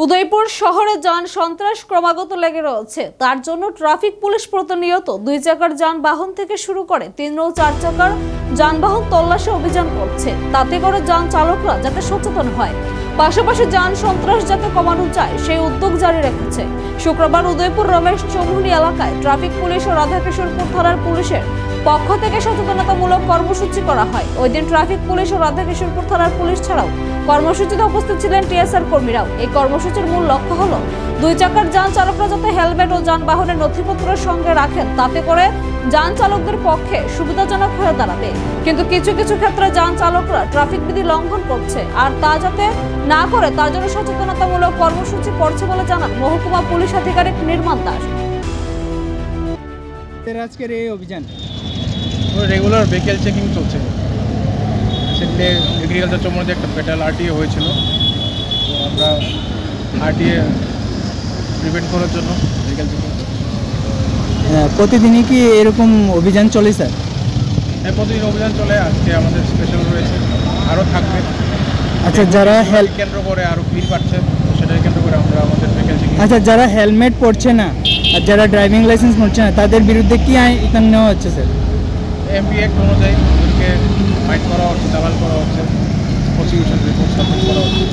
উদয়পুর শহরে যান সন্ত্রাস ক্রমাগত লেগে রয়েছে। তার জন্য ট্রাফিক পুলিশ প্রতিনিয়ত 2 চাকার যানবাহন থেকে শুরু করে 3 ও 4 চাকার যানবাহন তল্লাশি অভিযান করছে, তাতে করে যান চালকরা যাতে সচেতন হয়, পাশাপাশি যান সন্ত্রাস যাতে কমানো যায় সেই উদ্যোগ জারি রেখেছে। শুক্রবার উদয়পুর রমেশ চৌমুহনী এলাকায় ট্রাফিক পুলিশ ও রাধাকিশোরপুর থানার পুলিশের পক্ষ থেকে সচেতনতামূলক কর্মসূচি করা হয়। ওই দিন ট্রাফিক পুলিশ ও রাধাকিশোরপুর থানার পুলিশ ছাড়াও কর্মসূচিতে উপস্থিত ছিলেন টিএসআর কর্মীরাও। এই কর্মসূচির মূল লক্ষ্য হলো 2 চাকার যান চালকরা যাতে হেলমেট ও যানবাহনের নথিপত্র সঙ্গে রাখেন, তাতে করে যান চালকদের পক্ষে সুবিধাজনক হয়ে দাঁড়াবে। কিন্তু কিছু কিছু ক্ষেত্রে যান চালকরা ট্রাফিক বিধি লঙ্ঘন করছে, আর তা যাতে না করে তার জন্য সচেতনতামূলক কর্মসূচি করছে বলে জানান মহকুমা পুলিশ আধিকারিক নির্মাণ দাস। আজকের এই অভিযান রেগুলার ভেহিকেল চেকিং চলছে। রিসেন্টলি এগ্রিকালচার চৌমুহনীতে একটা পেটাল আরটিএ হয়েছিল, তো আমরা আরটিএ প্রিভেন্ট করার জন্য ভেহিকেল চেকিং। প্রতিদিনই কি এরকম অভিযান চলে স্যার? হ্যাঁ, প্রতিদিন অভিযান চলে। আজকে আমাদের স্পেশাল রয়েছে, আরও থাকবে। আচ্ছা, যারা কেন্দ্র করে আরও ভিড় বাড়ছে, তো সেটাকে কেন্দ্র করে আমরা আমাদের ভেহিকেল চেকিং। আচ্ছা, যারা হেলমেট পরছে না আর যারা ড্রাইভিং লাইসেন্স পড়ছে না তাদের বিরুদ্ধে কি আইন নেওয়া হচ্ছে স্যার? এমপি অ্যাক্ট অনুযায়ী ওদেরকে ফাইট করা হচ্ছে, চালান করা হচ্ছে, প্রসিকিউশন রিপোর্ট সাবমিট করা হচ্ছে।